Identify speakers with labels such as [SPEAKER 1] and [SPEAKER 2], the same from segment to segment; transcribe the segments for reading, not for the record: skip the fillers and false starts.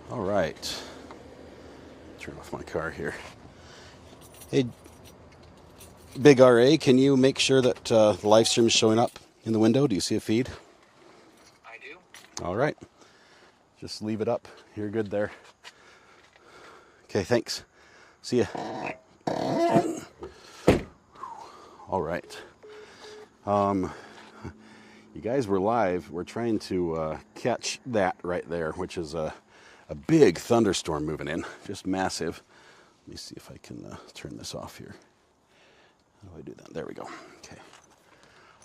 [SPEAKER 1] All right. Turn off my car here. Hey, Big RA, can you make sure that the live stream is showing up in the window? Do you see a feed?
[SPEAKER 2] I do.
[SPEAKER 1] All right. Just leave it up. You're good there. Okay, thanks. See ya. All right. You guys were live. We're trying to catch that right there, which is a big thunderstorm moving in. Just massive. Let me see if I can turn this off here. How do I do that? There we go. Okay.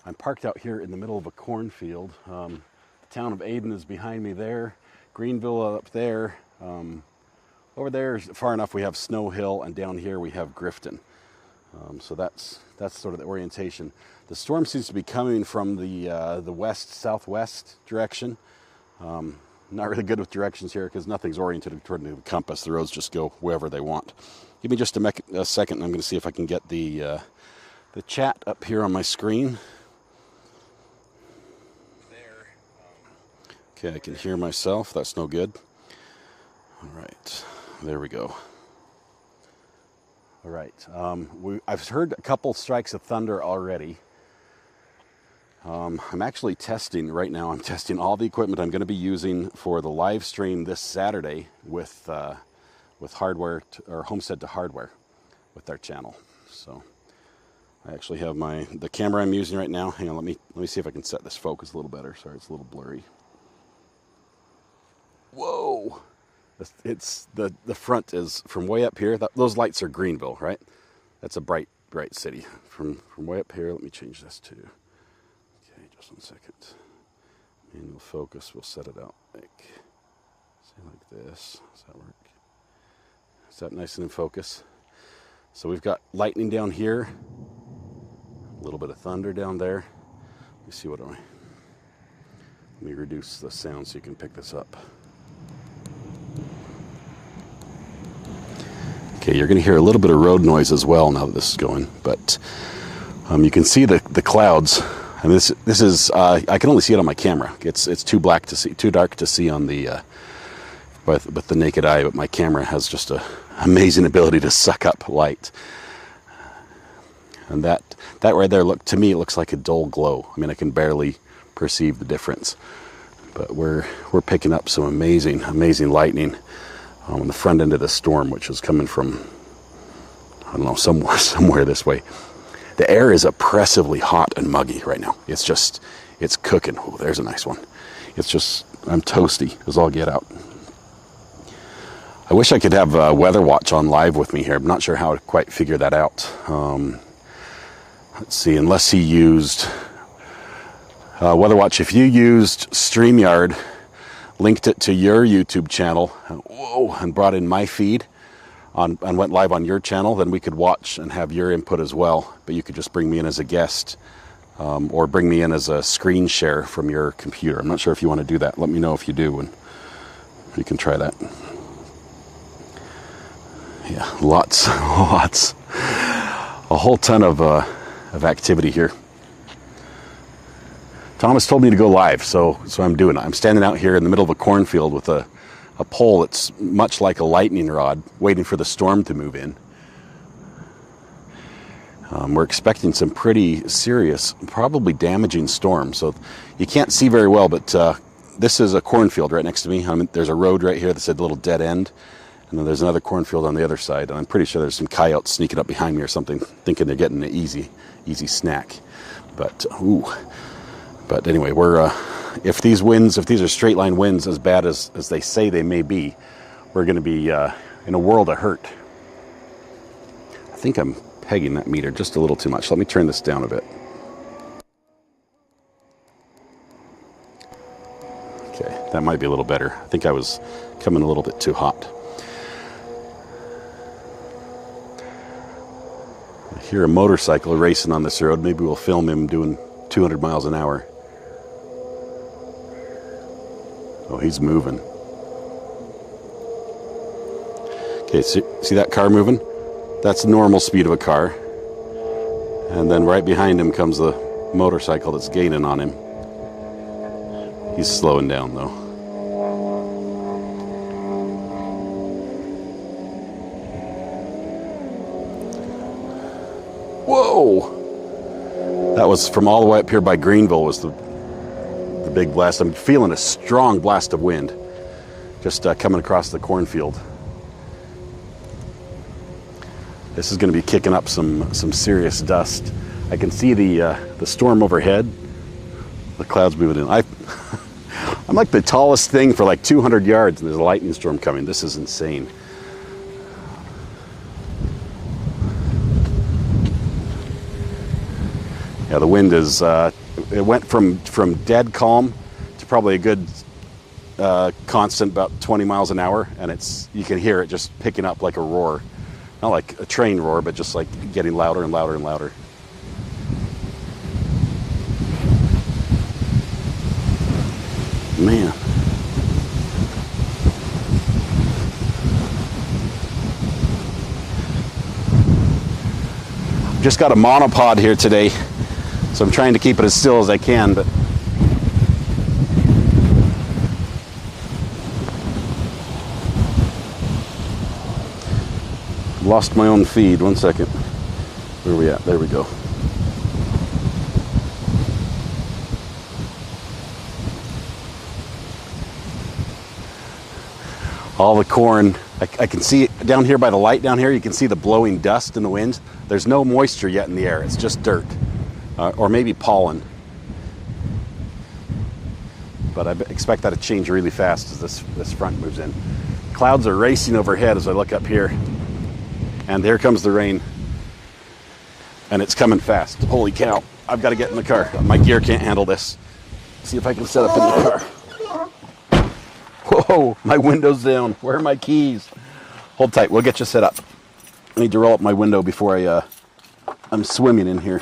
[SPEAKER 1] I'm parked out here in the middle of a cornfield. The town of Aden is behind me there. Greenville up there. Over there, far enough, we have Snow Hill, and down here we have Grifton. So that's sort of the orientation. The storm seems to be coming from the west-southwest direction. Not really good with directions here because nothing's oriented according to the compass. The roads just go wherever they want. Give me just a second, and I'm going to see if I can get the chat up here on my screen.
[SPEAKER 2] There.
[SPEAKER 1] Okay, I can hear myself. That's no good. All right, there we go. All right, I've heard a couple strikes of thunder already. I'm actually testing right now. I'm testing all the equipment I'm going to be using for the live stream this Saturday with hardware or homestead to hardware with our channel. So I actually have the camera I'm using right now. Hang on, let me see if I can set this focus a little better. Sorry, it's a little blurry. Whoa! It's the front is from way up here. Those lights are Greenville, right? That's a bright city. From way up here, let me change this to. Okay, just 1 second. Manual focus. We'll set it out like this. Does that work? Is that nice and in focus? So we've got lightning down here. A little bit of thunder down there. Let me see let me reduce the sound so you can pick this up. Okay, you're going to hear a little bit of road noise as well now that this is going, but you can see the clouds. And this is I can only see it on my camera. It's too dark to see on the with the naked eye. But my camera has just an amazing ability to suck up light. And that right there, to me, it looks like a dull glow. I mean, I can barely perceive the difference. But we're picking up some amazing lightning on the front end of the storm, which is coming from, I don't know, somewhere this way. The air is oppressively hot and muggy right now. It's cooking. Oh, there's a nice one. I'm toasty as all get out. I wish I could have Weather Watch on live with me here. I'm not sure how to quite figure that out. Let's see, unless he used Weather Watch, if you used StreamYard, linked it to your YouTube channel, and brought in my feed and went live on your channel, then we could watch and have your input as well. But you could just bring me in as a guest or bring me in as a screen share from your computer. I'm not sure if you want to do that. Let me know if you do, and you can try that. Yeah, lots. A whole ton of activity here. Thomas told me to go live, so I'm doing it. I'm standing out here in the middle of a cornfield with a pole that's much like a lightning rod, waiting for the storm to move in. We're expecting some pretty serious, probably damaging storms. So you can't see very well, but this is a cornfield right next to me. There's a road right here that's a little dead end, and then there's another cornfield on the other side. And I'm pretty sure there's some coyotes sneaking up behind me or something, thinking they're getting an easy snack. But anyway, if these are straight line winds as bad as they say they may be, we're going to be in a world of hurt. I think I'm pegging that meter just a little too much. Let me turn this down a bit. Okay, that might be a little better. I think I was coming a little bit too hot. I hear a motorcycle racing on this road. Maybe we'll film him doing 200 miles an hour. Oh, he's moving. Okay, see that car moving? That's the normal speed of a car. And then right behind him comes the motorcycle that's gaining on him. He's slowing down though. Whoa! That was from all the way up here by Greenville was the big blast. I'm feeling a strong blast of wind just coming across the cornfield. This is going to be kicking up some serious dust. I can see the storm overhead. The clouds moving in. I'm like the tallest thing for like 200 yards, and there's a lightning storm coming. This is insane. Yeah, the wind is. It went from dead calm to probably a good constant, about 20 miles an hour, and you can hear it just picking up like a roar. Not like a train roar, but just like getting louder and louder and louder. Man. Just got a monopod here today, so I'm trying to keep it as still as I can, but lost my own feed. 1 second. Where are we at? There we go. All the corn, I can see it down here by the light down here. You can see the blowing dust in the wind. There's no moisture yet in the air. It's just dirt, or maybe pollen. But I expect that to change really fast as this front moves in. Clouds are racing overhead as I look up here. And there comes the rain. And it's coming fast. Holy cow. I've got to get in the car. My gear can't handle this. See if I can set up in the car. Whoa, my window's down. Where are my keys? Hold tight, we'll get you set up. I need to roll up my window before I'm swimming in here.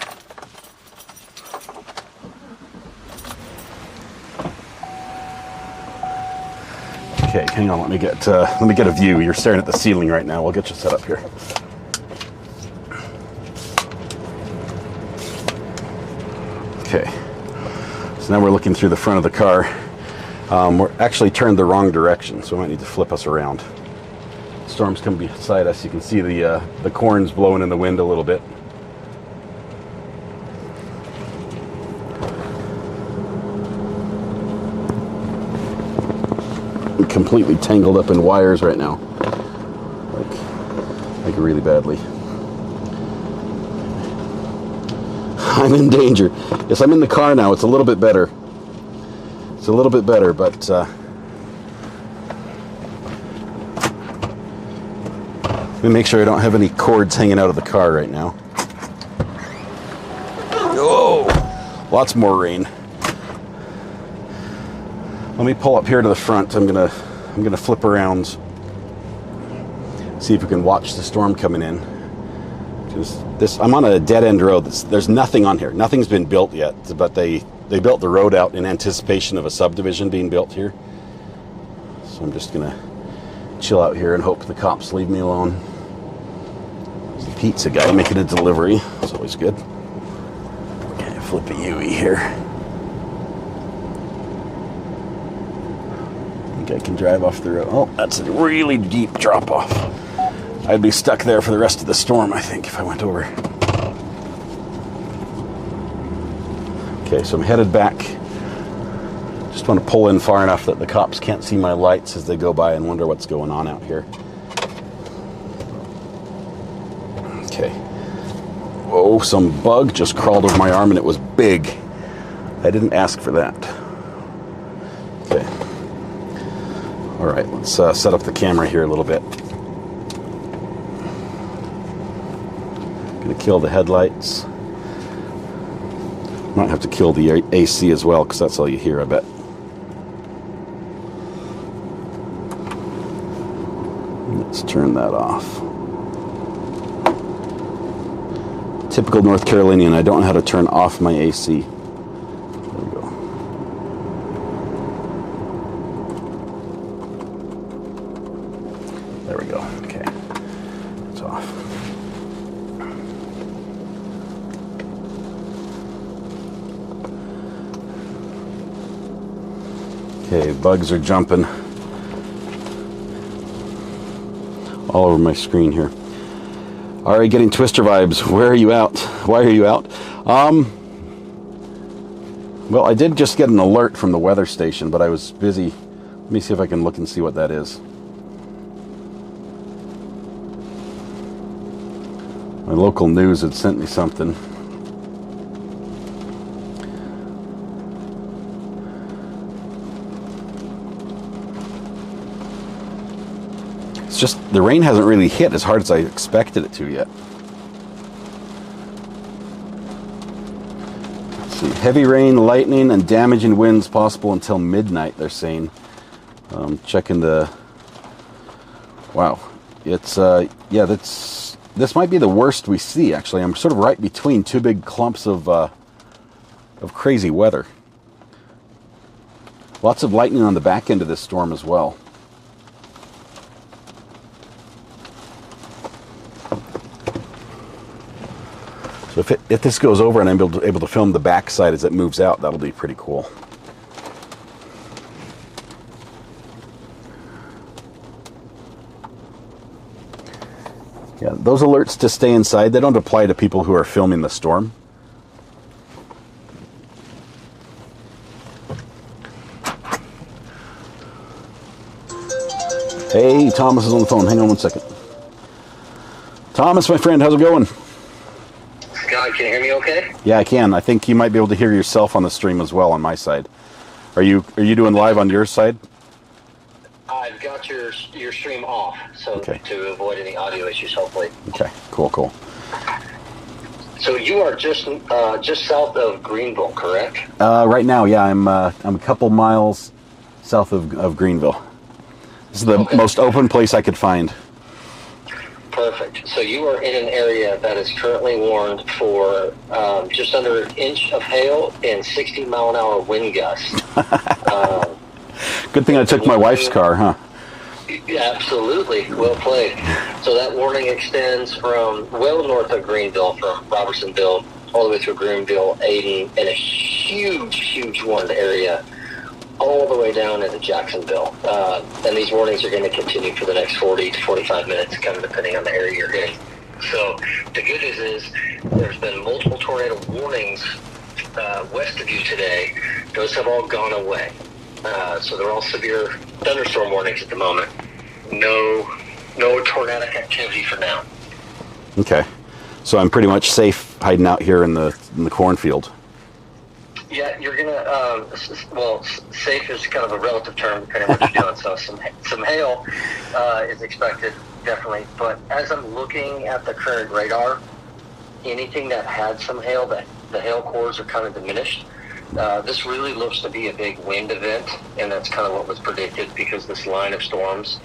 [SPEAKER 1] Okay, hang on, let me get a view. You're staring at the ceiling right now. We'll get you set up here. Okay, so now we're looking through the front of the car. We're actually turned the wrong direction, so we might need to flip us around. Storm's coming beside us. You can see the corn's blowing in the wind a little bit. I'm completely tangled up in wires right now, like really badly. I'm in danger. Yes, I'm in the car now. It's a little bit better. It's a little bit better, but let me make sure I don't have any cords hanging out of the car right now. Oh, lots more rain. Let me pull up here to the front. I'm gonna flip around, see if we can watch the storm coming in. I'm on a dead end road. There's nothing on here. Nothing's been built yet, but they built the road out in anticipation of a subdivision being built here. So I'm just gonna chill out here and hope the cops leave me alone. There's the pizza guy making a delivery. That's always good. Okay, flip a UE here. I think I can drive off the road. Oh, that's a really deep drop off. I'd be stuck there for the rest of the storm, I think, if I went over. Okay, so I'm headed back. Just want to pull in far enough that the cops can't see my lights as they go by and wonder what's going on out here. Okay. Whoa, some bug just crawled over my arm and it was big. I didn't ask for that. Okay. All right, let's set up the camera here a little bit. Gonna kill the headlights. Might have to kill the AC as well, because that's all you hear, I bet. Let's turn that off. Typical North Carolinian, I don't know how to turn off my AC. There we go. There we go, okay. It's off. Okay, bugs are jumping all over my screen here. All right, getting Twister vibes. Where are you out? Why are you out? Well, I did just get an alert from the weather station, but I was busy. Let me see if I can look and see what that is. My local news had sent me something. It's just the rain hasn't really hit as hard as I expected it to yet. Let's see. Heavy rain, lightning, and damaging winds possible until midnight, they're saying. Checking the... Wow. It's, yeah, this might be the worst we see, actually. I'm sort of right between two big clumps of crazy weather. Lots of lightning on the back end of this storm as well. So if this goes over and I'm able to film the backside as it moves out, that'll be pretty cool. Yeah, those alerts to stay inside, they don't apply to people who are filming the storm. Hey, Thomas is on the phone. Hang on one second. Thomas, my friend, how's it going?
[SPEAKER 3] Scott, can you hear me okay?
[SPEAKER 1] Yeah, I can. I think you might be able to hear yourself on the stream as well on my side. Are you doing live on your side?
[SPEAKER 3] I've got your stream off, so
[SPEAKER 1] Okay.
[SPEAKER 3] to avoid any audio issues, hopefully.
[SPEAKER 1] Okay, cool.
[SPEAKER 3] So you are just south of Greenville, correct?
[SPEAKER 1] Right now, yeah, I'm a couple miles south of Greenville. This is the most open place I could find.
[SPEAKER 3] Perfect. So you are in an area that is currently warned for just under an inch of hail and 60-mile-an-hour wind gusts.
[SPEAKER 1] Good thing I took my wife's car, huh?
[SPEAKER 3] Absolutely. Well played. So that warning extends from well north of Greenville, from Robertsonville, all the way through Greenville, Aden, and a huge warned area all the way down into Jacksonville. And these warnings are going to continue for the next 40 to 45 minutes, kind of depending on the area you're in. So the good news is there's been multiple tornado warnings west of you today. Those have all gone away. So they're all severe thunderstorm warnings at the moment. No tornadic activity for now.
[SPEAKER 1] Okay, so I'm pretty much safe hiding out here in the cornfield.
[SPEAKER 3] Yeah, you're gonna. Well, safe is kind of a relative term depending on what you're doing. So some hail is expected, definitely. But as I'm looking at the current radar, anything that had some hail, the hail cores are kind of diminished. This really looks to be a big wind event, and that's kind of what was predicted because this line of storms,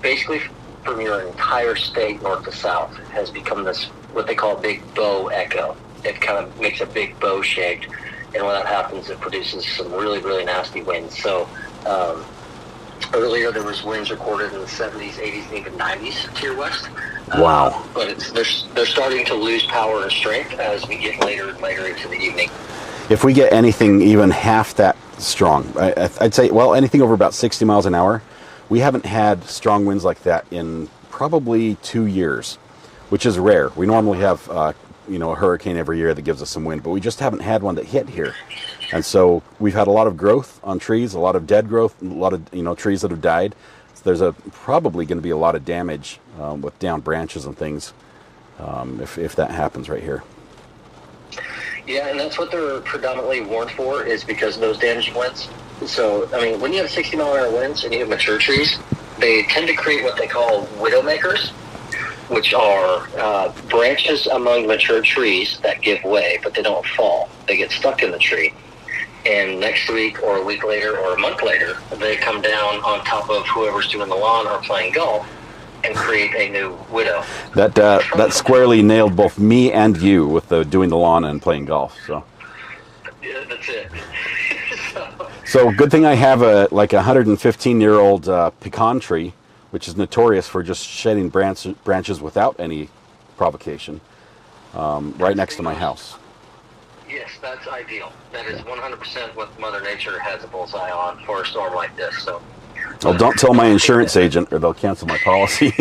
[SPEAKER 3] basically from your entire state north to south, has become this what they call a big bow echo. It kind of makes a big bow shaped, and when that happens, it produces some really nasty winds. So earlier there was winds recorded in the 70s, 80s, and even 90s to your west.
[SPEAKER 1] Wow!
[SPEAKER 3] But they're starting to lose power and strength as we get later and later into the evening.
[SPEAKER 1] If we get anything even half that strong, I'd say, well, anything over about 60 miles an hour, we haven't had strong winds like that in probably 2 years, which is rare. We normally have, a hurricane every year that gives us some wind, but we just haven't had one that hit here. And so we've had a lot of growth on trees, a lot of dead growth, a lot of, trees that have died. So there's probably going to be a lot of damage with downed branches and things if that happens right here.
[SPEAKER 3] Yeah, and that's what they're predominantly warned for, is because of those damaging winds. So, I mean, when you have 60-mile-an-hour winds and you have mature trees, they tend to create what they call widowmakers, which are branches among mature trees that give way, but they don't fall. They get stuck in the tree. And next week or a week later or a month later, they come down on top of whoever's doing the lawn or playing golf and create a new widow.
[SPEAKER 1] That squarely nailed both me and you with doing the lawn and playing golf. So
[SPEAKER 3] Yeah, that's it.
[SPEAKER 1] So good thing I have a 115-year-old pecan tree, which is notorious for just shedding branches without any provocation, right next to my house.
[SPEAKER 3] Yes, that's ideal. That is 100% what Mother Nature has a bullseye on for a storm like this. So.
[SPEAKER 1] Well, don't tell my insurance agent or they'll cancel my policy.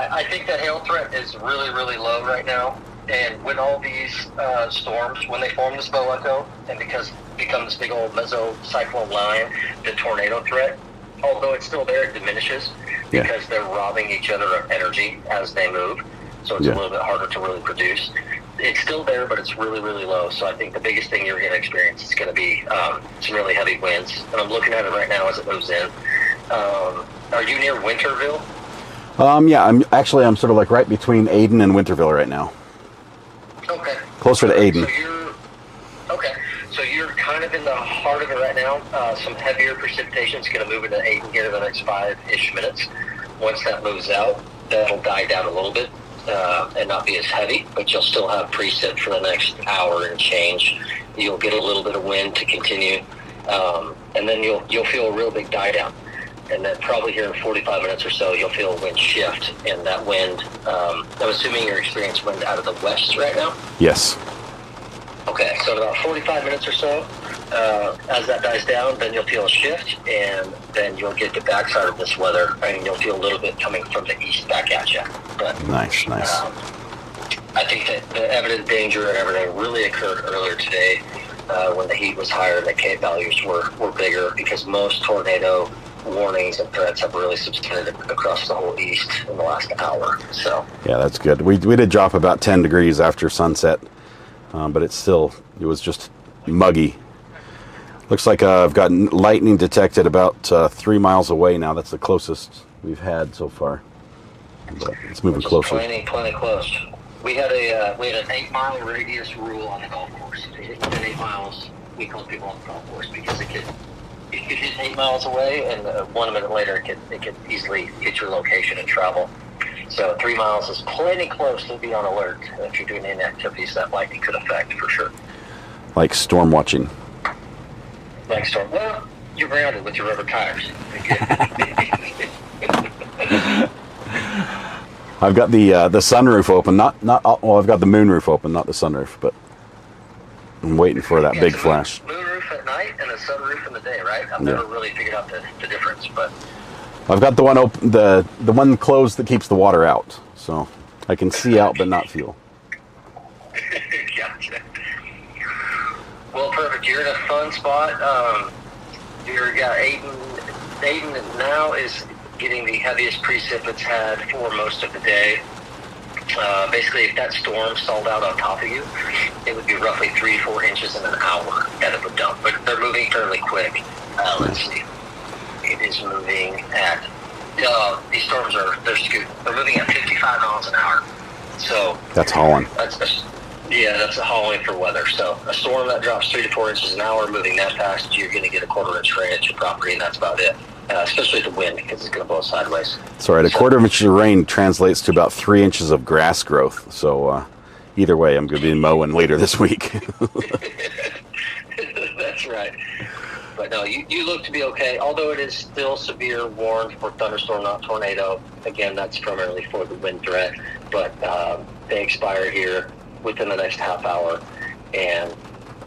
[SPEAKER 3] I think that hail threat is really, really low right now. And when all these storms, when they form this bow echo and become this big old mesocyclone line, the tornado threat, although it's still there, it diminishes because they're robbing each other of energy as they move. So it's a little bit harder to really produce. It's still there, but it's really, really low. So I think the biggest thing you're going to experience is going to be some really heavy winds. And I'm looking at it right now as it moves in. Are you near Winterville?
[SPEAKER 1] Yeah, I'm sort of like right between Aden and Winterville right now.
[SPEAKER 3] Okay.
[SPEAKER 1] Closer to Aden.
[SPEAKER 3] So you're kind of in the heart of it right now. Some heavier precipitation is going to move into Aden here in the next 5-ish minutes. Once that moves out, that'll die down a little bit and not be as heavy, but you'll still have precip for the next hour and change. You'll get a little bit of wind to continue, and then you'll feel a real big die down. And then probably here in 45 minutes or so, you'll feel a wind shift. And that wind, I'm assuming you're experiencing wind out of the west right now?
[SPEAKER 1] Yes.
[SPEAKER 3] Okay, so in about 45 minutes or so, as that dies down, then you'll feel a shift, and then you'll get the backside of this weather, and you'll feel a little bit coming from the east back at you. But,
[SPEAKER 1] nice.
[SPEAKER 3] I think that the evident danger and everything really occurred earlier today when the heat was higher and the K values were bigger, because most tornado warnings and threats have really subsided across the whole east in the last hour. So
[SPEAKER 1] yeah, that's good. We did drop about 10 degrees after sunset, but it was just muggy. Looks like I've got lightning detected about 3 miles away now. That's the closest we've had so far. But it's moving closer.
[SPEAKER 3] Plenty close. We had an 8-mile radius rule on the golf course. If it hit within 8 miles, we called people on the golf course because it could hit 8 miles away, and 1 minute later it could easily hit your location and travel. So 3 miles is plenty close to be on alert if you're doing any activities that lightning could affect, for sure.
[SPEAKER 1] Like storm watching.
[SPEAKER 3] Like storm. Well, you're grounded with your rubber tires.
[SPEAKER 1] I've got the sunroof open. Well, I've got the moonroof open, not the sunroof, but I'm waiting for that big flash.
[SPEAKER 3] Moonroof at night and a sunroof in the day, right? I've never really figured out the difference, but
[SPEAKER 1] I've got the one open, the one closed that keeps the water out, so I can see out but not feel.
[SPEAKER 3] Gotcha. Well, perfect. You're in a fun spot. Aden now is getting the heaviest precip it's had for most of the day. Basically, if that storm stalled out on top of you, it would be roughly 3-4 inches in an hour that it would dump. But they're moving fairly quick. Let's see. It is moving at, these storms they're scooting. They're moving at 55 miles an hour. So
[SPEAKER 1] that's hauling.
[SPEAKER 3] That's a hauling for weather. So a storm that drops 3 to 4 inches an hour, moving that fast, you're going to get a 1/4 inch rain at your property, and that's about it. Especially the wind, because it's going to blow sideways.
[SPEAKER 1] Sorry, a 1/4 inch of rain translates to about 3 inches of grass growth. So either way, I'm going to be mowing later this week.
[SPEAKER 3] That's right. But no, you look to be okay, although it is still severe warned for thunderstorm, not tornado. Again, that's primarily for the wind threat, but they expire here within the next half hour, and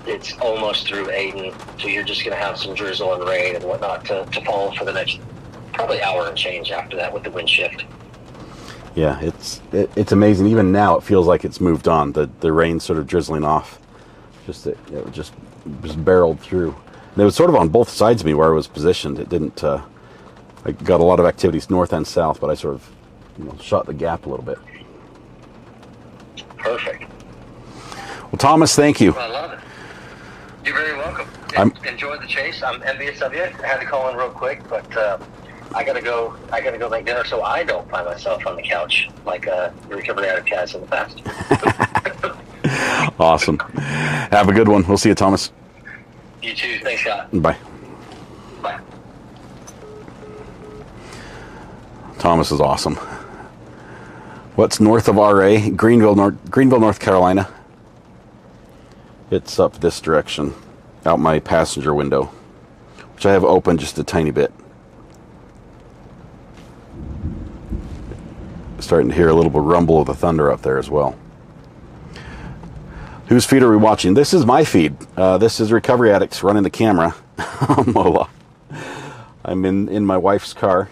[SPEAKER 3] it's almost through Aden, so you're just going to have some drizzle and rain and whatnot to follow for the next probably hour and change after that with the wind shift. Yeah,
[SPEAKER 1] it's amazing. Even now, it feels like it's moved on. The rain's sort of drizzling off. It just barreled through. And it was sort of on both sides of me where I was positioned. It didn't. I got a lot of activities north and south, but I sort of shot the gap a little bit.
[SPEAKER 3] Perfect.
[SPEAKER 1] Well, Thomas, thank you.
[SPEAKER 3] I love it. You're very welcome. Enjoyed the chase. I'm envious of you. I had to call in real quick, but I gotta go make dinner so I don't find myself on the couch like the recovery addict has in the past.
[SPEAKER 1] Awesome. Have a good one. We'll see you, Thomas.
[SPEAKER 3] You too. Thanks, Scott.
[SPEAKER 1] Bye.
[SPEAKER 3] Bye.
[SPEAKER 1] Thomas is awesome. What's north of RA? Greenville, North Carolina. It's up this direction, out my passenger window, which I have open just a tiny bit. Starting to hear a little bit of rumble of the thunder up there as well. Whose feed are we watching? This is my feed. This is Recovery Addicts running the camera. Mola. I'm in my wife's car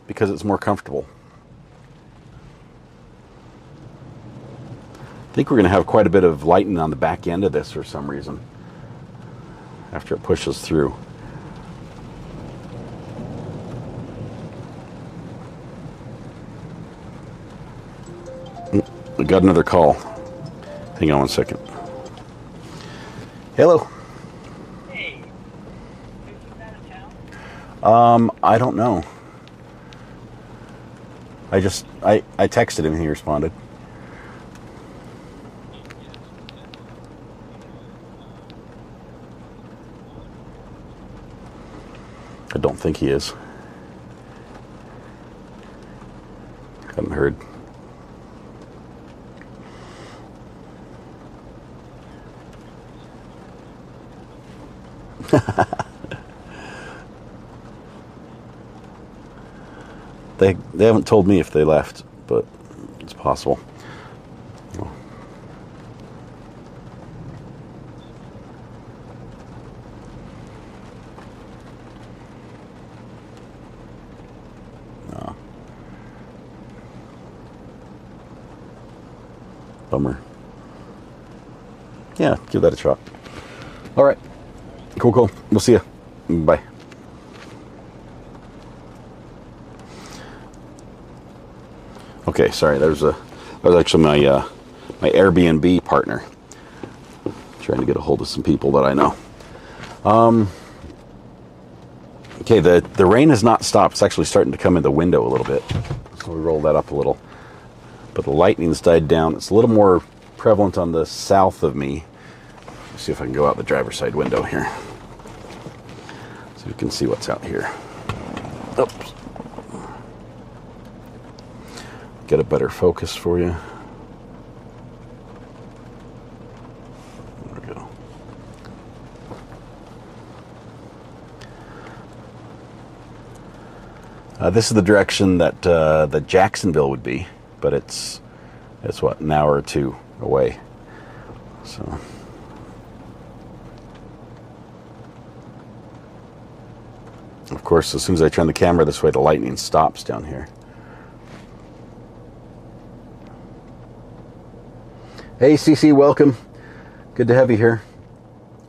[SPEAKER 1] because it's more comfortable. I think we're going to have quite a bit of lightning on the back end of this for some reason after it pushes through. We got another call. Hang on one second. Hello.
[SPEAKER 2] Hey, who's out of town?
[SPEAKER 1] I don't know. I texted him and he responded. I don't think he is. Haven't heard. They haven't told me if they left, but it's possible. No. Bummer. Yeah, give that a shot. All right. Cool. We'll see you. Bye. Okay, sorry. That was actually my Airbnb partner. Trying to get a hold of some people that I know. Okay, the rain has not stopped. It's actually starting to come in the window a little bit. So we roll that up a little. But the lightning's died down. It's a little more prevalent on the south of me. Let's see if I can go out the driver's side window here. So you can see what's out here. Oops. Get a better focus for you. There we go. This is the direction that that Jacksonville would be, but it's what, an hour or two away. So. Of course, as soon as I turn the camera this way, the lightning stops down here. Hey, CC, welcome. Good to have you here.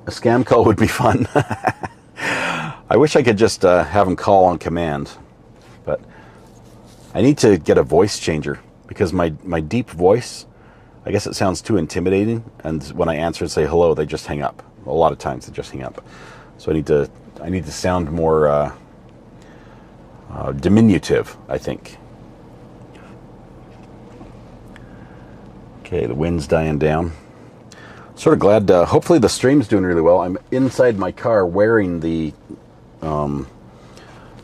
[SPEAKER 1] A scam call would be fun. I wish I could just have them call on command, but I need to get a voice changer because my deep voice, I guess it sounds too intimidating, and when I answer and say hello, they just hang up. A lot of times they just hang up. So I need to sound more diminutive, I think. Okay, the wind's dying down. Sort of glad. Hopefully the stream's doing really well. I'm inside my car wearing the whole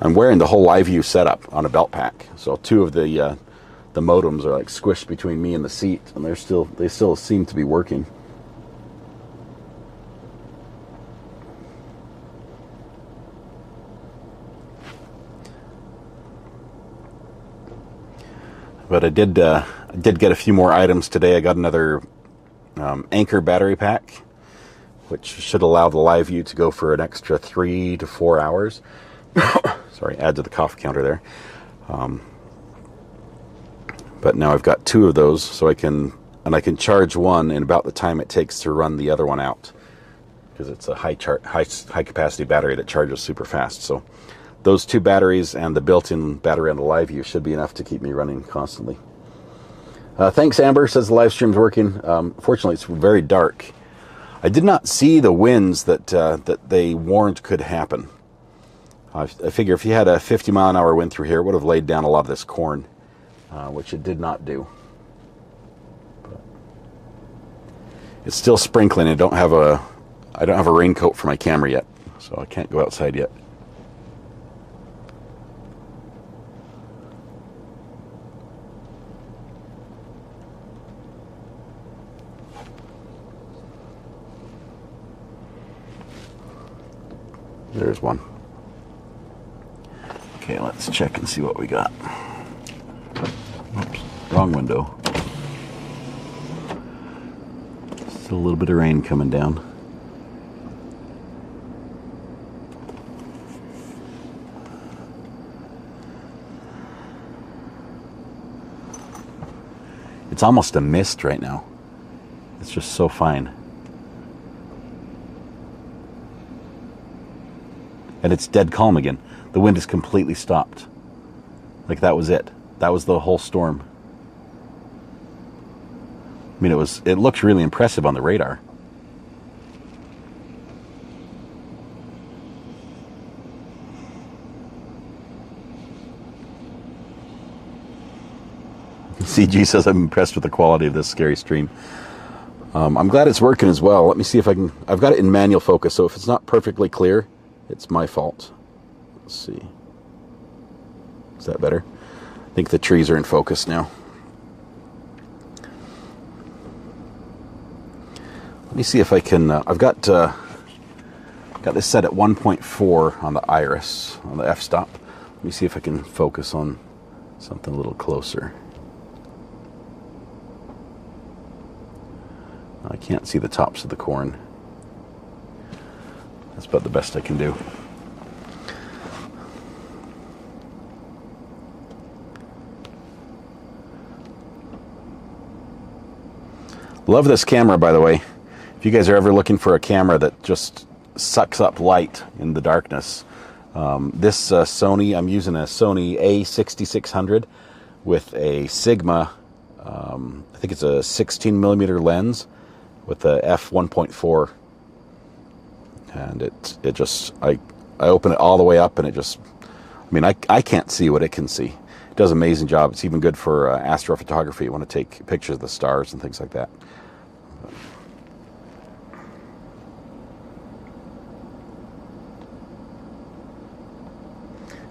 [SPEAKER 1] LiveView setup on a belt pack. So two of the modems are like squished between me and the seat, and they still seem to be working. But I did get a few more items today. I got another Anchor battery pack, which should allow the LiveView to go for an extra 3 to 4 hours. Sorry, add to the cough counter there. But now I've got two of those, so I can charge one in about the time it takes to run the other one out, because it's a high capacity battery that charges super fast. So those two batteries and the built-in battery on the LiveView should be enough to keep me running constantly. Thanks, Amber, says the live stream's working. Fortunately, it's very dark. I did not see the winds that they warned could happen. I figure if you had a 50-mile-an-hour wind through here, it would have laid down a lot of this corn, which it did not do. But it's still sprinkling. I don't have a raincoat for my camera yet, so I can't go outside yet. There's one. Okay, let's check and see what we got. Oops, wrong window. Still a little bit of rain coming down. It's almost a mist right now. It's just so fine. And it's dead calm again. The wind is completely stopped. Like that was it. That was the whole storm. I mean, it looks really impressive on the radar. CG says, I'm impressed with the quality of this scary stream. I'm glad it's working as well. Let me see if I can... I've got it in manual focus, so if it's not perfectly clear, it's my fault. Let's see. Is that better? I think the trees are in focus now. Let me see if I can... I've got this set at 1.4 on the iris, on the f-stop. Let me see if I can focus on something a little closer. I can't see the tops of the corn. That's about the best I can do. Love this camera, by the way. If you guys are ever looking for a camera that just sucks up light in the darkness, this Sony, I'm using a Sony A6600 with a Sigma, I think it's a 16 millimeter lens with a f1.4, and it just, I open it all the way up and it just, I mean, I can't see what it can see. It does an amazing job. It's even good for astrophotography. You want to take pictures of the stars and things like that.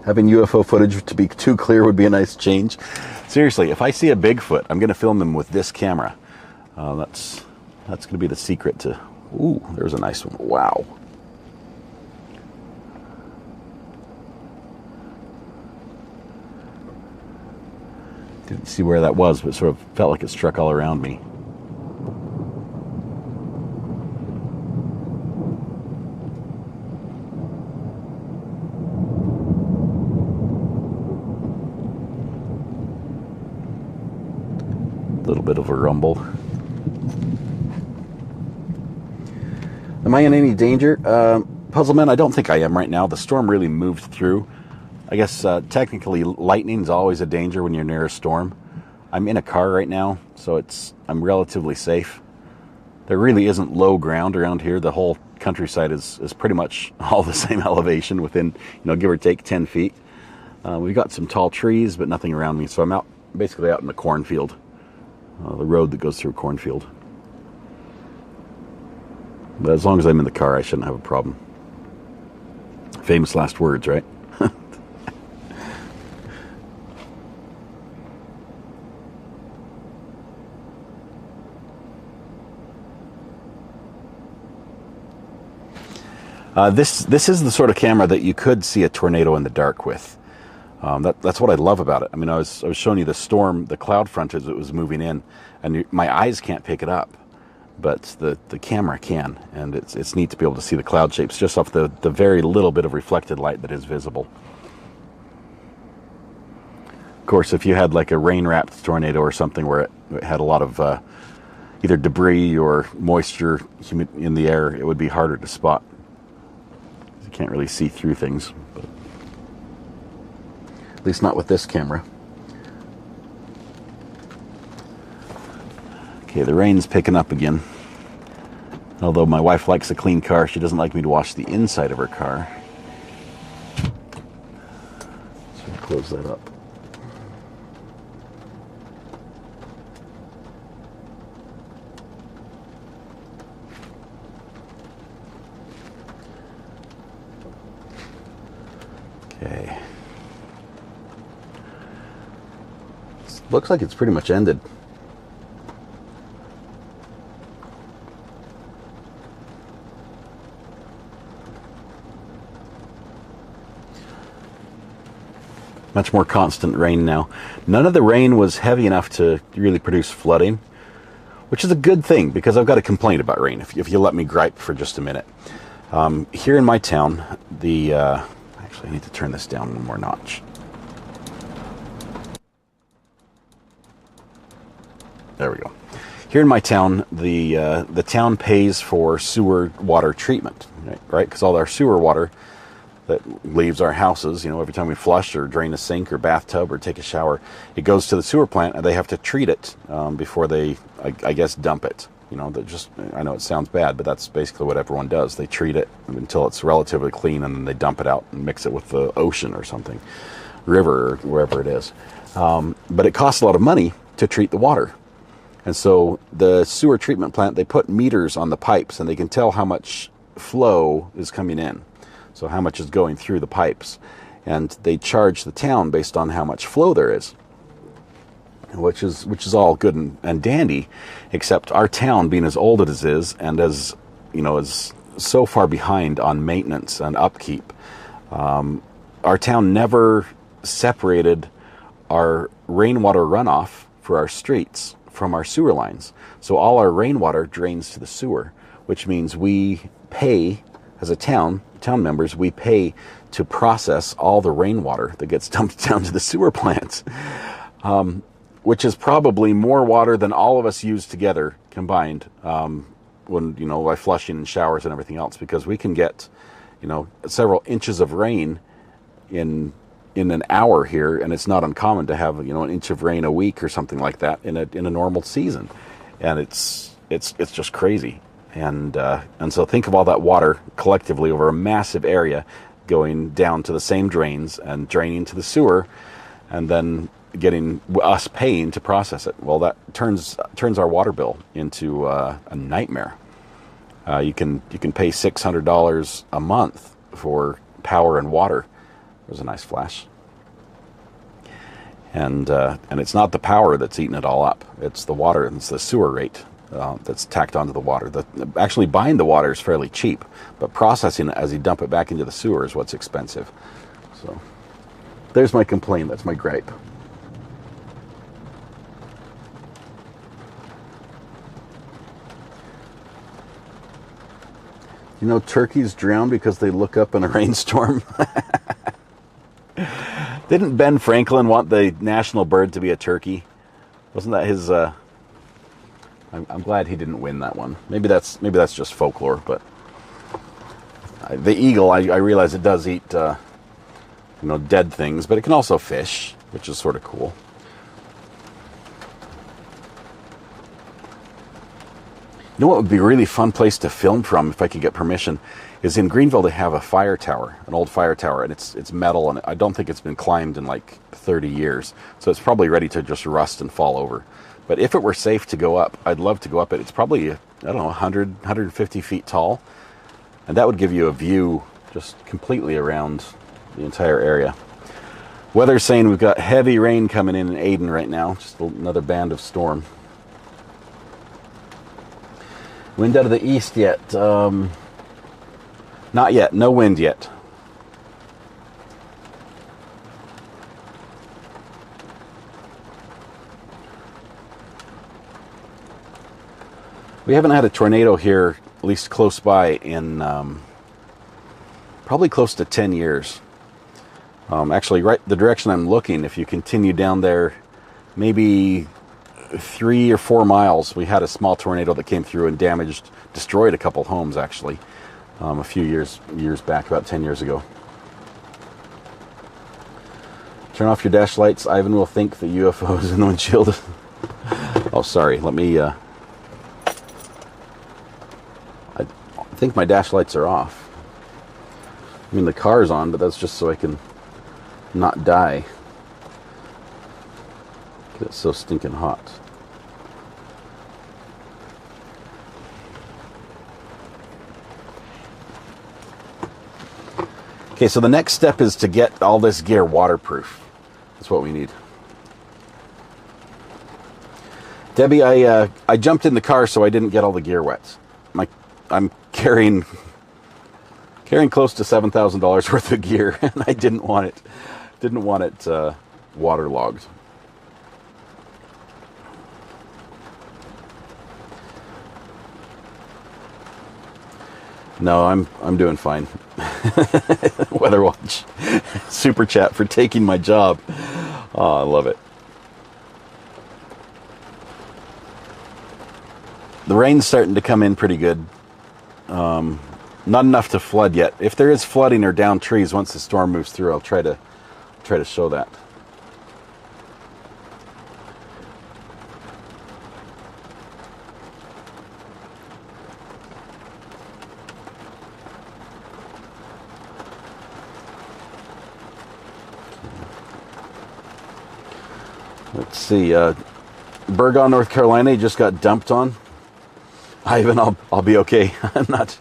[SPEAKER 1] Having UFO footage to be too clear would be a nice change. Seriously, if I see a Bigfoot, I'm going to film them with this camera. That's going to be the secret to... Ooh, there's a nice one. Wow. Didn't see where that was, but sort of felt like it struck all around me. A little bit of a rumble. Am I in any danger? Puzzleman, I don't think I am right now. The storm really moved through. I guess technically lightning is always a danger when you're near a storm. I'm in a car right now, so I'm relatively safe. There really isn't low ground around here. The whole countryside is pretty much all the same elevation within, give or take 10 feet. We've got some tall trees, but nothing around me. So I'm basically out in the cornfield, the road that goes through a cornfield. But as long as I'm in the car, I shouldn't have a problem. Famous last words, right? This is the sort of camera that you could see a tornado in the dark with. That's what I love about it. I mean, I was showing you the storm, the cloud front as it was moving in, and my eyes can't pick it up, but the camera can, and it's neat to be able to see the cloud shapes just off the very little bit of reflected light that is visible. Of course, if you had like a rain-wrapped tornado or something where it had a lot of either debris or moisture in the air, it would be harder to spot. You can't really see through things, but at least not with this camera. Okay, the rain's picking up again. Although my wife likes a clean car, she doesn't like me to wash the inside of her car. So I'll close that up. Okay. Looks like it's pretty much ended. Much more constant rain now. None of the rain was heavy enough to really produce flooding, which is a good thing because I've got a complaint about rain, if you let me gripe for just a minute. Here in my town, actually I need to turn this down one more notch. There we go. Here in my town, the town pays for sewer water treatment, right? Because all our sewer water that leaves our houses, you know, every time we flush or drain a sink or bathtub or take a shower, it goes to the sewer plant, and they have to treat it before they, I guess, dump it. You know, I know it sounds bad, but that's basically what everyone does. They treat it until it's relatively clean, and then they dump it out and mix it with the ocean or something, river or wherever it is. But it costs a lot of money to treat the water. And so the sewer treatment plant, they put meters on the pipes, and they can tell how much flow is coming in. So how much is going through the pipes. And they charge the town based on how much flow there is, which is all good and dandy, except our town, being as old as it is, and as, you know, is so far behind on maintenance and upkeep. Our town never separated our rainwater runoff for our streets from our sewer lines. So all our rainwater drains to the sewer, which means we pay, as a town members, we pay to process all the rainwater that gets dumped down to the sewer plants, which is probably more water than all of us use together combined, when, you know, by flushing and showers and everything else, because we can get, you know, several inches of rain in an hour here, and it's not uncommon to have, you know, an inch of rain a week or something like that in a normal season, and it's just crazy. And so think of all that water collectively over a massive area going down to the same drains and draining to the sewer, and then getting us paying to process it. Well, that turns our water bill into a nightmare. You can pay $600 a month for power and water. There's a nice flash. And it's not the power that's eating it all up. It's the water, and it's the sewer rate that's tacked onto the water. Actually buying the water is fairly cheap, but processing it as you dump it back into the sewer is what's expensive. So there's my complaint. That's my gripe. You know, turkeys drown because they look up in a rainstorm. Didn't Ben Franklin want the national bird to be a turkey? Wasn't that his? I'm glad he didn't win that one. Maybe that's just folklore, but the eagle, I realize it does eat, you know, dead things, but it can also fish, which is sort of cool. You know what would be a really fun place to film from, if I could get permission, is in Greenville. They have a fire tower, an old fire tower, and it's metal, and I don't think it's been climbed in like 30 years, so it's probably ready to just rust and fall over. But if it were safe to go up, I'd love to go up it. It's probably, I don't know, 100, 150 feet tall, and that would give you a view just completely around the entire area. Weather's saying we've got heavy rain coming in Aden right now, just another band of storm. Wind out of the east yet? Not yet. No wind yet. We haven't had a tornado here, at least close by, in probably close to 10 years. Actually, right the direction I'm looking, if you continue down there, maybe 3 or 4 miles, we had a small tornado that came through and destroyed a couple homes, actually, a few years back, about 10 years ago. Turn off your dash lights. Ivan will think the UFO is in the windshield. Oh, sorry. Let me... I think my dash lights are off. I mean, the car's on, but that's just so I can not die. It's so stinking hot. Okay, so the next step is to get all this gear waterproof. That's what we need. Debbie, I jumped in the car so I didn't get all the gear wet. I'm carrying close to $7,000 worth of gear, and I didn't want it waterlogged. No, I'm doing fine. Weather Watch, super chat for taking my job. Oh, I love it. The rain's starting to come in pretty good. Not enough to flood yet. If there is flooding or down trees once the storm moves through, I'll try to show that. Let's see. Burgon, North Carolina, you just got dumped on. Ivan, I'll be okay. I'm not.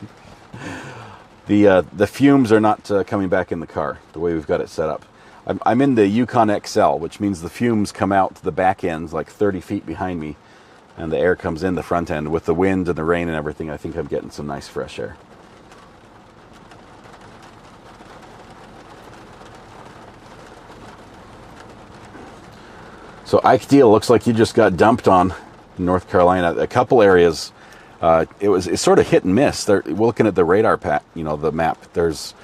[SPEAKER 1] The fumes are not coming back in the car the way we've got it set up. I'm in the Yukon XL, which means the fumes come out the back ends like 30 feet behind me, and the air comes in the front end. With the wind and the rain and everything, I think I'm getting some nice fresh air. So Ike Deal, looks like you just got dumped on in North Carolina. A couple areas, it's sort of hit and miss. We're looking at the radar the map. There's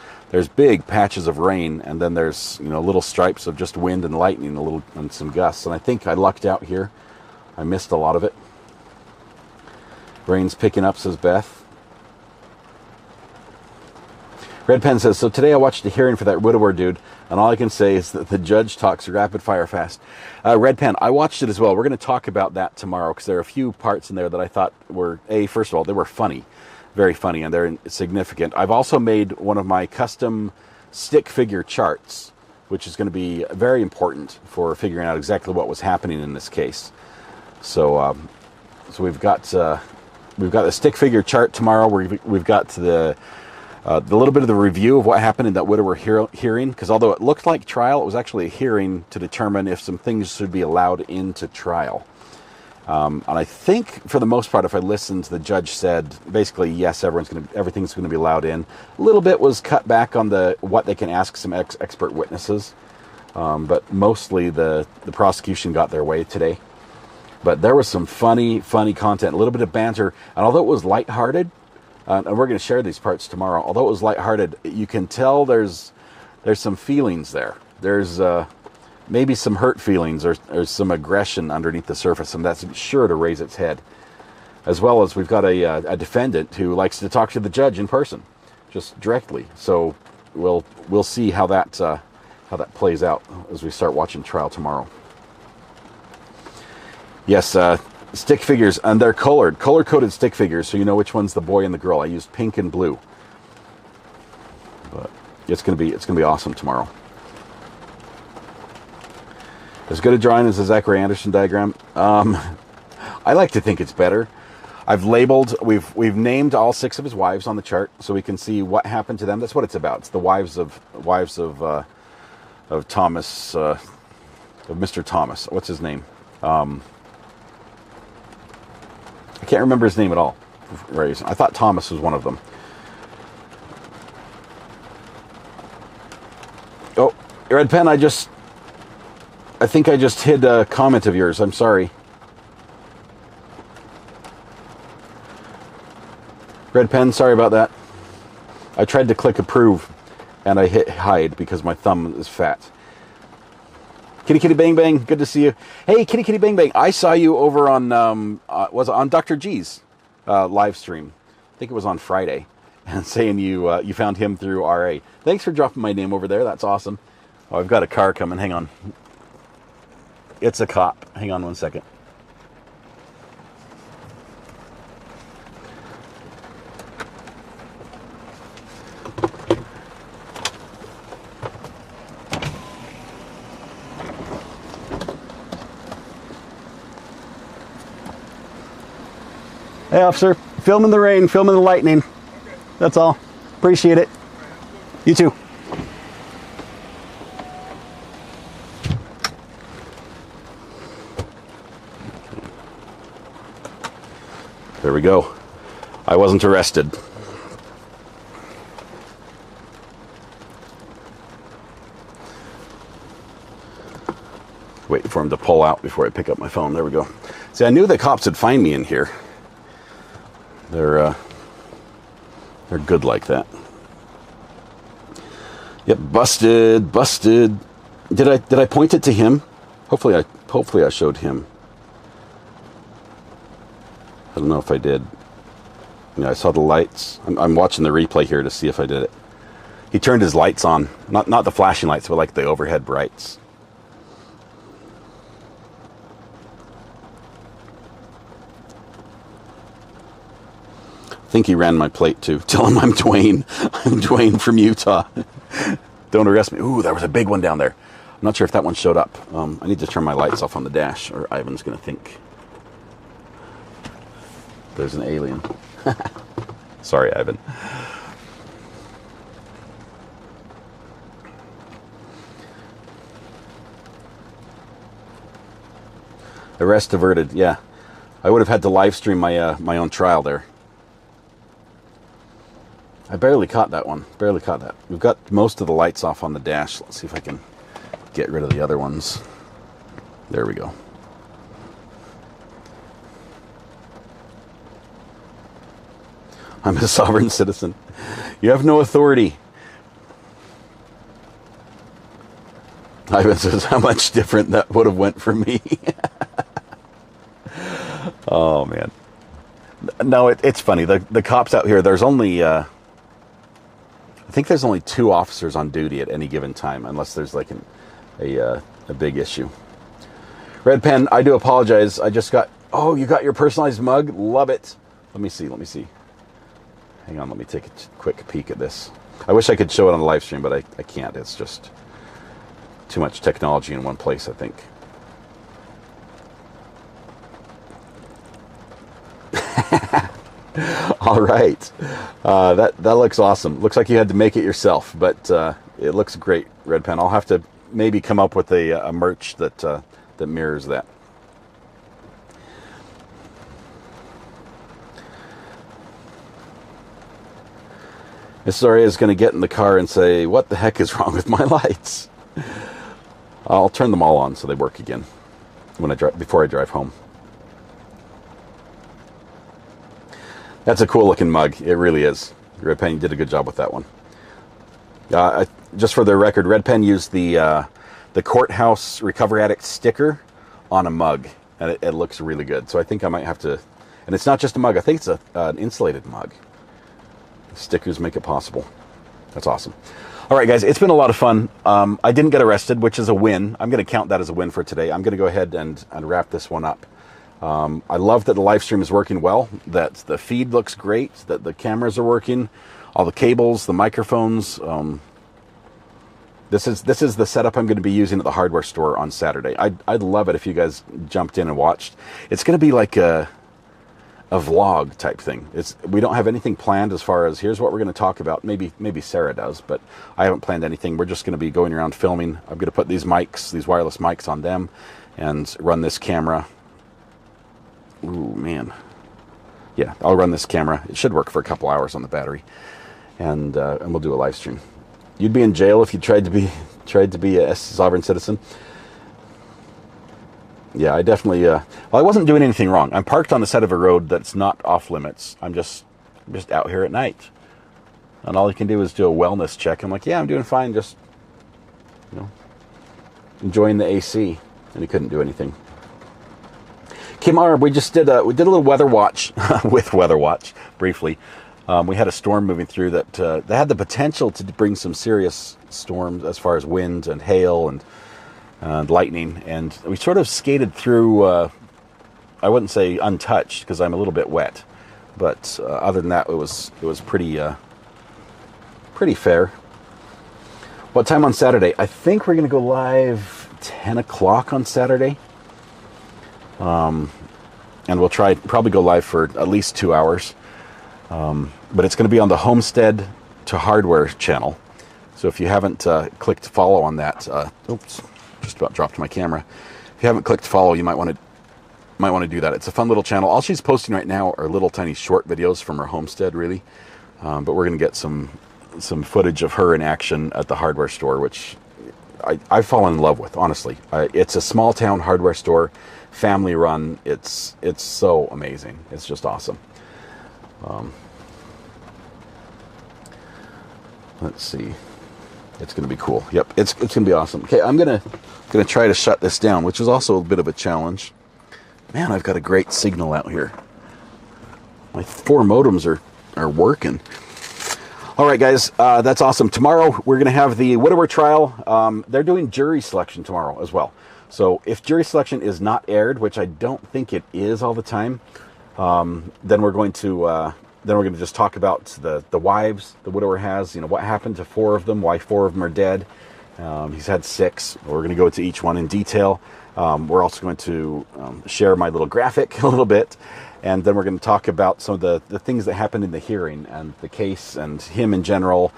[SPEAKER 1] big patches of rain, and then there's little stripes of just wind and lightning, and some gusts. And I think I lucked out here. I missed a lot of it. Rain's picking up, says Beth. Red Pen says, so today I watched a hearing for that widower dude, and all I can say is that the judge talks rapid fire fast. Red Pen, I watched it as well. We're going to talk about that tomorrow, because there are a few parts in there that I thought were, first of all, they were funny. Very funny, and they're significant. I've also made one of my custom stick figure charts, which is going to be very important for figuring out exactly what was happening in this case. So we've got the stick figure chart tomorrow. We've got the little bit of the review of what happened in that widower hearing, because although it looked like trial, it was actually a hearing to determine if some things should be allowed into trial. And I think, for the most part, if I listened, the judge said basically yes, everything's going to be allowed in. A little bit was cut back on what they can ask some expert witnesses, but mostly the prosecution got their way today. But there was some funny content, a little bit of banter, and although it was lighthearted, and we're going to share these parts tomorrow. Although it was lighthearted, you can tell there's some feelings there. There's maybe some hurt feelings or some aggression underneath the surface, and that's sure to raise its head. As well as we've got a defendant who likes to talk to the judge in person, just directly. So we'll see how that plays out as we start watching trial tomorrow. Yes. Stick figures, and they're color-coded stick figures, so you know which one's the boy and the girl. I used pink and blue, but it's gonna be awesome tomorrow. As good a drawing as the Zachary Anderson diagram. I like to think it's better. We've named all 6 of his wives on the chart, so we can see what happened to them. That's what it's about. It's the wives of Thomas, of Mr. Thomas. What's his name? I can't remember his name at all. I thought Thomas was one of them. Oh, Red Pen, I think I just hid a comment of yours. I'm sorry. Red Pen, sorry about that. I tried to click approve, and I hit hide because my thumb is fat. Kitty Kitty Bang Bang, good to see you. Hey, Kitty Kitty Bang Bang, I saw you over on was it on Dr. G's live stream. I think it was on Friday, and saying you found him through RA. Thanks for dropping my name over there. That's awesome. Oh, I've got a car coming. Hang on. It's a cop. Hang on one second. Hey, officer, filming the rain, filming the lightning. Okay. That's all. Appreciate it. You too. There we go. I wasn't arrested. Waiting for him to pull out before I pick up my phone. There we go. See, I knew the cops would find me in here. They're good like that. Yep, busted. Did I point it to him? Hopefully I showed him. I don't know if I did. You know, I saw the lights. I'm watching the replay here to see if I did it. He turned his lights on. Not the flashing lights, but like the overhead brights. I think he ran my plate too. Tell him I'm Dwayne. I'm Dwayne from Utah. Don't arrest me. Ooh, there was a big one down there. I'm not sure if that one showed up. I need to turn my lights off on the dash, or Ivan's going to think there's an alien. Sorry, Ivan. Arrest averted. Yeah, I would have had to live stream my my own trial there. I barely caught that one. Barely caught that. We've got most of the lights off on the dash. Let's see if I can get rid of the other ones. There we go. I'm a sovereign citizen. You have no authority. Ivan says, how much different that would have went for me. Oh, man. No, it's funny. The cops out here, there's only... I think there's only 2 officers on duty at any given time, unless there's like a big issue. Red Pen, I do apologize. I just got... Oh, you got your personalized mug? Love it. Let me see. Hang on, let me take a quick peek at this. I wish I could show it on the live stream, but I can't. It's just too much technology in one place, I think. All right. That looks awesome. Looks like you had to make it yourself, but it looks great, Red Pen. I'll have to maybe come up with a merch that mirrors that. Miss Zaria is going to get in the car and say, what the heck is wrong with my lights? I'll turn them all on so they work again before I drive home. That's a cool looking mug. It really is. Red Pen did a good job with that one. Just for the record, Red Pen used the Courthouse Recovery Addict sticker on a mug, and it looks really good. So I think I might have to, and it's not just a mug. I think it's an insulated mug. Stickers make it possible. That's awesome. All right, guys, it's been a lot of fun. I didn't get arrested, which is a win. I'm going to count that as a win for today. I'm going to go ahead and wrap this one up. I love that the live stream is working well, that the feed looks great, that the cameras are working, all the cables, the microphones. This is the setup I'm going to be using at the hardware store on Saturday. I'd love it if you guys jumped in and watched. It's going to be like a vlog type thing. We don't have anything planned as far as here's what we're going to talk about. Maybe Sarah does, but I haven't planned anything. We're just going to be going around filming. I'm going to put these wireless mics on them and run this camera. Ooh, man. Yeah, I'll run this camera. It should work for a couple hours on the battery. And we'll do a live stream. You'd be in jail if you tried to be a sovereign citizen. Yeah, I definitely... well, I wasn't doing anything wrong. I'm parked on the side of a road that's not off limits. I'm just out here at night. And all you can do is do a wellness check. I'm like, yeah, I'm doing fine. Just, enjoying the AC. And he couldn't do anything. Kimar, we did a little weather watch with Weather Watch, briefly. We had a storm moving through that had the potential to bring some serious storms as far as wind and hail and lightning, and we sort of skated through. I wouldn't say untouched because I'm a little bit wet, but other than that, it was pretty fair. What time on Saturday? I think we're going to go live 10 o'clock on Saturday, and we'll probably go live for at least 2 hours. But it's going to be on the Homestead to Hardware channel. So if you haven't clicked follow on that, oops. Just about dropped my camera. If you haven't clicked follow, you might want to do that. It's a fun little channel. All she's posting right now are little tiny short videos from her homestead, really. But we're going to get some footage of her in action at the hardware store, which I've fallen in love with, honestly. It's a small town hardware store, family run. It's so amazing. It's just awesome. Let's see. It's going to be cool. Yep, it's going to be awesome. Okay, I'm going to try to shut this down, which is also a bit of a challenge. Man, I've got a great signal out here. My 4 modems are working. All right, guys, that's awesome. Tomorrow we're going to have the widower trial. They're doing jury selection tomorrow as well. So if jury selection is not aired, which I don't think it is all the time, then we're going to just talk about the wives the widower has. You know, what happened to 4 of them, why 4 of them are dead. He's had 6. We're going to go into each one in detail. We're also going to share my little graphic a little bit. And then we're going to talk about some of the things that happened in the hearing and the case and him in general.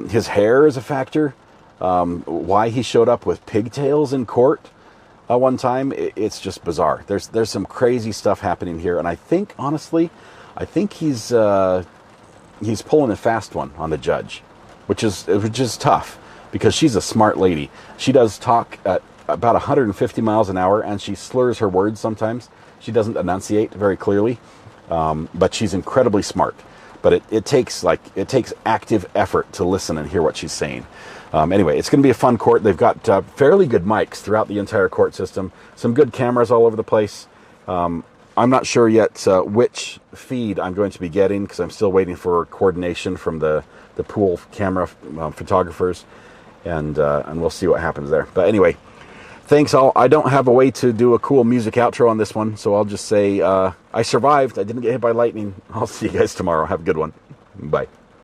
[SPEAKER 1] His hair is a factor. Why he showed up with pigtails in court one time. It's just bizarre. There's some crazy stuff happening here. And I think, honestly, he's pulling a fast one on the judge, which is tough because she's a smart lady. She does talk at about 150 miles an hour, and she slurs her words sometimes. She doesn't enunciate very clearly, but she's incredibly smart. But it takes active effort to listen and hear what she's saying. Anyway, it's going to be a fun court. They've got fairly good mics throughout the entire court system. Some good cameras all over the place. I'm not sure yet which feed I'm going to be getting because I'm still waiting for coordination from the pool camera photographers, and we'll see what happens there. But anyway, thanks all. I don't have a way to do a cool music outro on this one, so I'll just say I survived. I didn't get hit by lightning. I'll see you guys tomorrow. Have a good one. Bye.